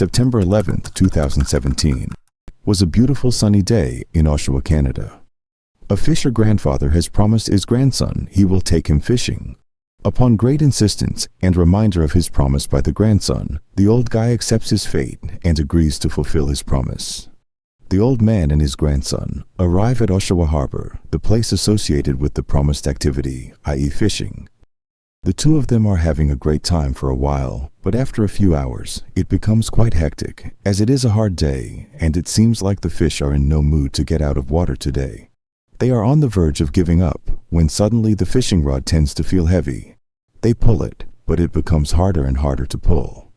September 11, 2017, was a beautiful sunny day in Oshawa, Canada. A fisher grandfather has promised his grandson he will take him fishing. Upon great insistence and reminder of his promise by the grandson, the old guy accepts his fate and agrees to fulfill his promise. The old man and his grandson arrive at Oshawa Harbor, the place associated with the promised activity, i.e. fishing. The two of them are having a great time for a while, but after a few hours, it becomes quite hectic, as it is a hard day, and it seems like the fish are in no mood to get out of water today. They are on the verge of giving up, when suddenly the fishing rod tends to feel heavy. They pull it, but it becomes harder and harder to pull.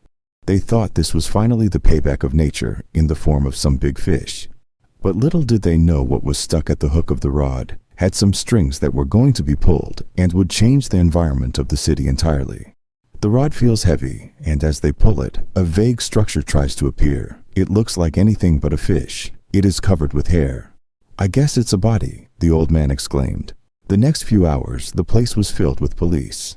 They thought this was finally the payback of nature in the form of some big fish. But little did they know what was stuck at the hook of the rod had some strings that were going to be pulled and would change the environment of the city entirely. The rod feels heavy, and as they pull it, a vague structure tries to appear. It looks like anything but a fish. It is covered with hair. "I guess it's a body," the old man exclaimed. The next few hours, the place was filled with police.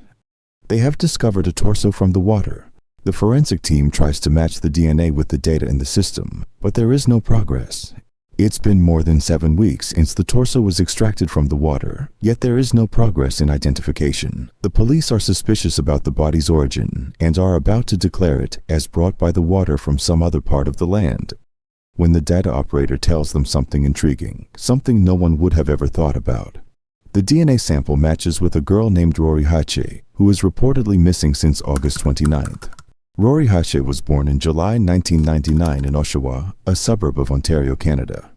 They have discovered a torso from the water. The forensic team tries to match the DNA with the data in the system, but there is no progress. It's been more than 7 weeks since the torso was extracted from the water, yet there is no progress in identification. The police are suspicious about the body's origin and are about to declare it as brought by the water from some other part of the land, when the data operator tells them something intriguing, something no one would have ever thought about. The DNA sample matches with a girl named Rory Hache, who is reportedly missing since August 29th. Rory Hache was born in July 1999 in Oshawa, a suburb of Ontario, Canada.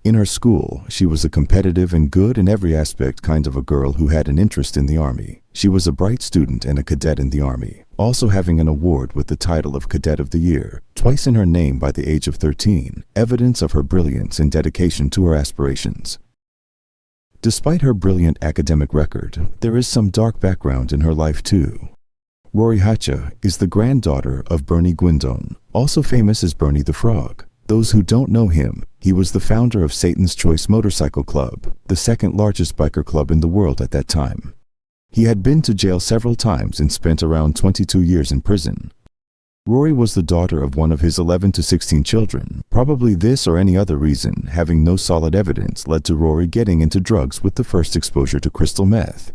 In her school, she was a competitive and good in every aspect kind of a girl who had an interest in the Army. She was a bright student and a cadet in the Army, also having an award with the title of Cadet of the Year, twice in her name by the age of 13, evidence of her brilliance and dedication to her aspirations. Despite her brilliant academic record, there is some dark background in her life too. Rory Hache is the granddaughter of Bernie Guindon, also famous as Bernie the Frog. Those who don't know him, he was the founder of Satan's Choice Motorcycle Club, the second largest biker club in the world at that time. He had been to jail several times and spent around 22 years in prison. Rory was the daughter of one of his 11 to 16 children. Probably this or any other reason, having no solid evidence, led to Rory getting into drugs with the first exposure to crystal meth.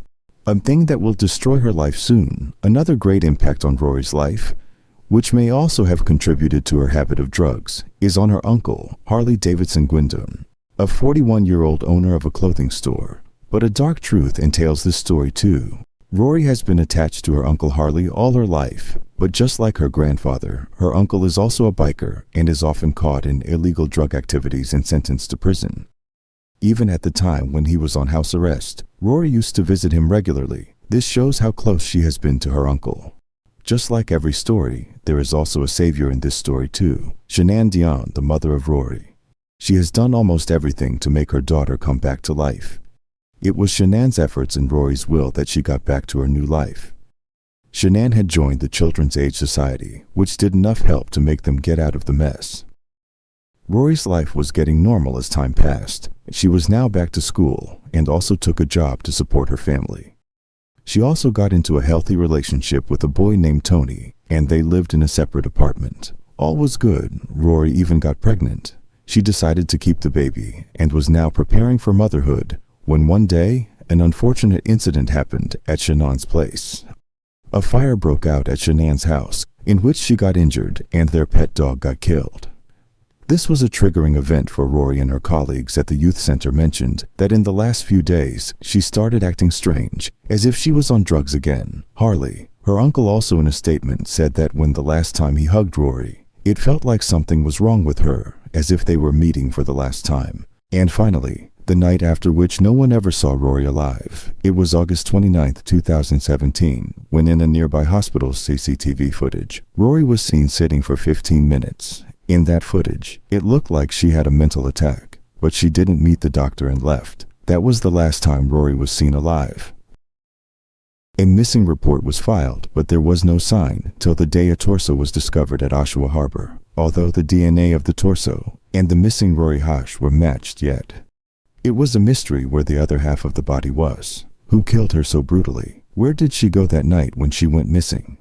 A thing that will destroy her life soon. Another great impact on Rory's life, which may also have contributed to her habit of drugs, is on her uncle, Harley Davidson Guindon, a 41-year-old owner of a clothing store. But a dark truth entails this story too. Rory has been attached to her uncle Harley all her life, but just like her grandfather, her uncle is also a biker and is often caught in illegal drug activities and sentenced to prison. Even at the time when he was on house arrest, Rory used to visit him regularly. This shows how close she has been to her uncle. Just like every story, there is also a savior in this story too, Shanann Dion, the mother of Rory. She has done almost everything to make her daughter come back to life. It was Shanann's efforts and Rory's will that she got back to her new life. Shanann had joined the Children's Aid Society, which did enough help to make them get out of the mess. Rory's life was getting normal as time passed. She was now back to school and also took a job to support her family. She also got into a healthy relationship with a boy named Tony, and they lived in a separate apartment. All was good. Rory even got pregnant. She decided to keep the baby and was now preparing for motherhood when one day, an unfortunate incident happened at Shanann's place. A fire broke out at Shanann's house, in which she got injured and their pet dog got killed. This was a triggering event for Rory, and her colleagues at the youth center mentioned that in the last few days, she started acting strange, as if she was on drugs again. Harley, her uncle, also in a statement said that when the last time he hugged Rory, it felt like something was wrong with her, as if they were meeting for the last time. And finally, the night after which no one ever saw Rory alive. It was August 29, 2017, when in a nearby hospital's CCTV footage, Rory was seen sitting for 15 minutes. In that footage, it looked like she had a mental attack, but she didn't meet the doctor and left. That was the last time Rory was seen alive. A missing report was filed, but there was no sign till the day a torso was discovered at Oshawa Harbor, although the DNA of the torso and the missing Rory Hache were matched yet. It was a mystery where the other half of the body was. Who killed her so brutally? Where did she go that night when she went missing?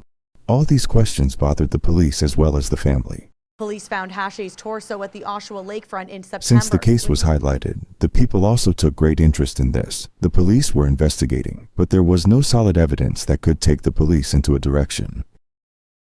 All these questions bothered the police as well as the family. Police found Hashay's torso at the Oshawa lakefront in September. Since the case was highlighted, the people also took great interest in this. The police were investigating, but there was no solid evidence that could take the police into a direction.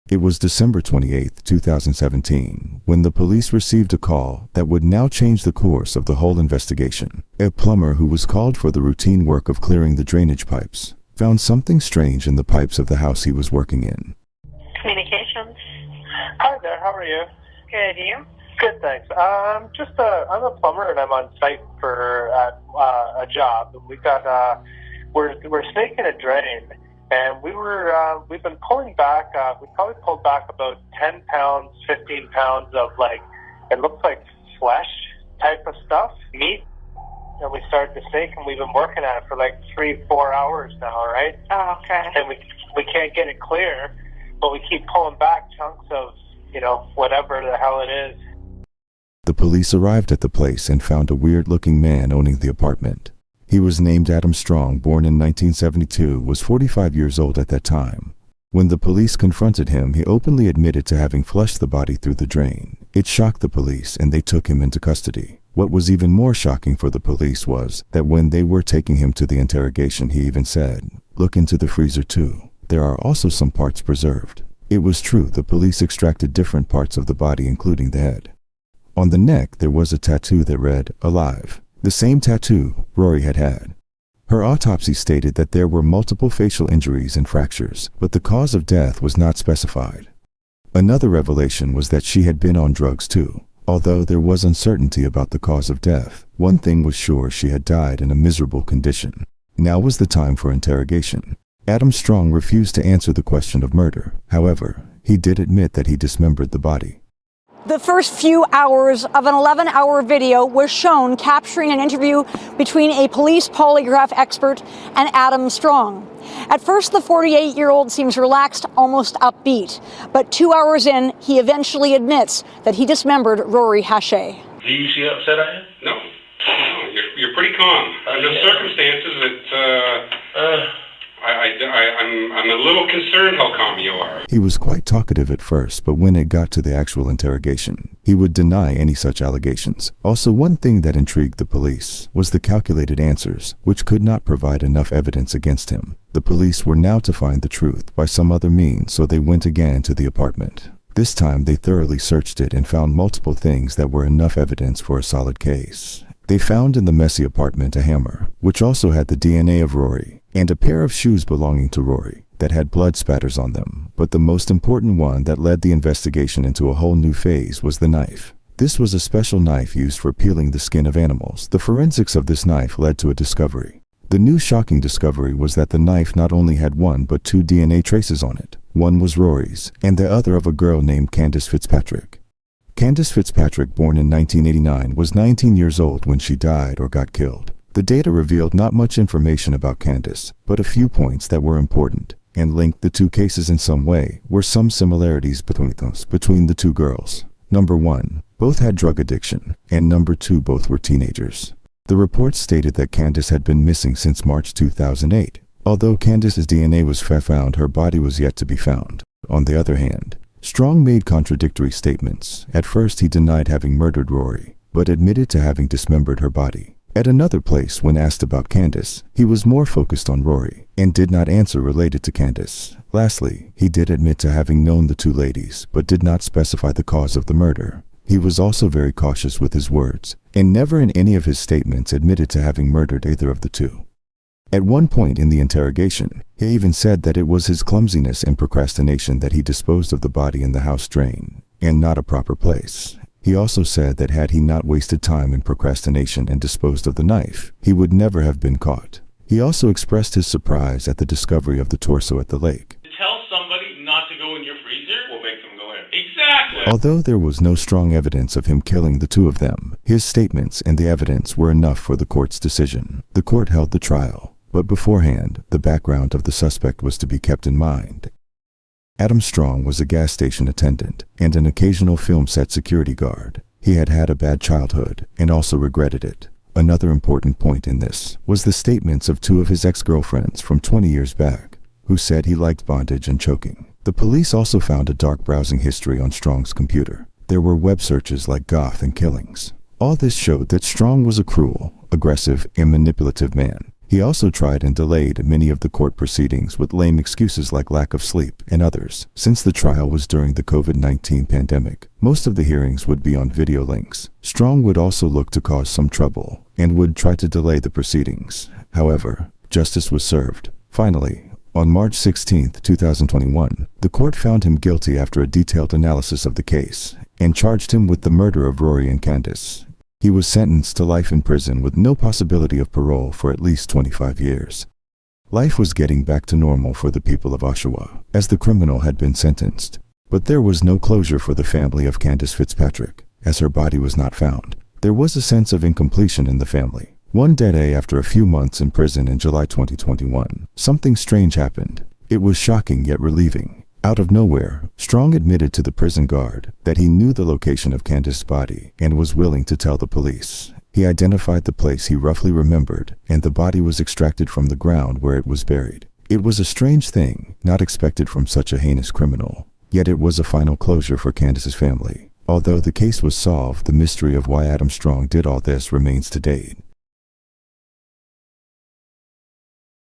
It was December 28, 2017, when the police received a call that would now change the course of the whole investigation. A plumber who was called for the routine work of clearing the drainage pipes found something strange in the pipes of the house he was working in. Communications. Hi there, how are you? Good, you? Good, thanks. I'm a plumber and I'm on site for a job. We've got we're snaking a drain, and we've been pulling back. We probably pulled back about 10 pounds, 15 pounds of it looks like flesh type of stuff, meat. And we started to snake, and we've been working at it for 3-4 hours now, right? Oh, okay. And we can't get it clear, but we keep pulling back chunks of whatever the hell it is. The police arrived at the place and found a weird-looking man owning the apartment. He was named Adam Strong, born in 1972, was 45 years old at that time. When the police confronted him, he openly admitted to having flushed the body through the drain. It shocked the police, and they took him into custody. What was even more shocking for the police was that when they were taking him to the interrogation, he even said, "Look into the freezer too. There are also some parts preserved." It was true, the police extracted different parts of the body, including the head. On the neck, there was a tattoo that read, "Alive," the same tattoo Rory had had. Her autopsy stated that there were multiple facial injuries and fractures, but the cause of death was not specified. Another revelation was that she had been on drugs too. Although there was uncertainty about the cause of death, one thing was sure: she had died in a miserable condition. Now was the time for interrogation. Adam Strong refused to answer the question of murder. However, he did admit that he dismembered the body. The first few hours of an 11-hour video was shown capturing an interview between a police polygraph expert and Adam Strong. At first, the 48-year-old seems relaxed, almost upbeat. But 2 hours in, he eventually admits that he dismembered Rory Hashay. Do you see how upset I am? No, you're pretty calm. Under the circumstances, I'm a little concerned how calm you are. He was quite talkative at first, but when it got to the actual interrogation, he would deny any such allegations. Also, one thing that intrigued the police was the calculated answers, which could not provide enough evidence against him. The police were now to find the truth by some other means, so they went again to the apartment. This time they thoroughly searched it and found multiple things that were enough evidence for a solid case. They found in the messy apartment a hammer, which also had the DNA of Rory, and a pair of shoes belonging to Rory that had blood spatters on them. But the most important one that led the investigation into a whole new phase was the knife. This was a special knife used for peeling the skin of animals. The forensics of this knife led to a discovery. The new shocking discovery was that the knife not only had one but two DNA traces on it. One was Rory's, and the other of a girl named Candace Fitzpatrick. Candace Fitzpatrick, born in 1989, was 19 years old when she died or got killed. The data revealed not much information about Candace, but a few points that were important and linked the two cases in some way. Were some similarities between the two girls. Number 1, both had drug addiction, and number 2, both were teenagers. The report stated that Candace had been missing since March 2008. Although Candace's DNA was found, her body was yet to be found. On the other hand, Strong made contradictory statements. At first, he denied having murdered Rory, but admitted to having dismembered her body. At another place, when asked about Candace, he was more focused on Rory and did not answer related to Candace. Lastly, he did admit to having known the two ladies, but did not specify the cause of the murder. He was also very cautious with his words, and never in any of his statements admitted to having murdered either of the two. At one point in the interrogation, he even said that it was his clumsiness and procrastination that he disposed of the body in the house drain, and not a proper place. He also said that had he not wasted time in procrastination and disposed of the knife, he would never have been caught. He also expressed his surprise at the discovery of the torso at the lake. Tell somebody not to go in your freezer, we'll make them go in. Exactly! Although there was no strong evidence of him killing the two of them, his statements and the evidence were enough for the court's decision. The court held the trial, but beforehand, the background of the suspect was to be kept in mind. Adam Strong was a gas station attendant and an occasional film set security guard. He had had a bad childhood and also regretted it. Another important point in this was the statements of two of his ex-girlfriends from 20 years back, who said he liked bondage and choking. The police also found a dark browsing history on Strong's computer. There were web searches like goth and killings. All this showed that Strong was a cruel, aggressive, and manipulative man. He also tried and delayed many of the court proceedings with lame excuses like lack of sleep and others. Since the trial was during the COVID-19 pandemic, most of the hearings would be on video links. Strong would also look to cause some trouble and would try to delay the proceedings. However, justice was served. Finally, on March 16, 2021, the court found him guilty after a detailed analysis of the case and charged him with the murder of Rory and Candace. He was sentenced to life in prison with no possibility of parole for at least 25 years. Life was getting back to normal for the people of Oshawa, as the criminal had been sentenced. But there was no closure for the family of Candace Fitzpatrick, as her body was not found. There was a sense of incompletion in the family. One day after a few months in prison in July 2021, something strange happened. It was shocking yet relieving. Out of nowhere, Strong admitted to the prison guard that he knew the location of Candace's body and was willing to tell the police. He identified the place he roughly remembered, and the body was extracted from the ground where it was buried. It was a strange thing, not expected from such a heinous criminal. Yet it was a final closure for Candace's family. Although the case was solved, the mystery of why Adam Strong did all this remains to date.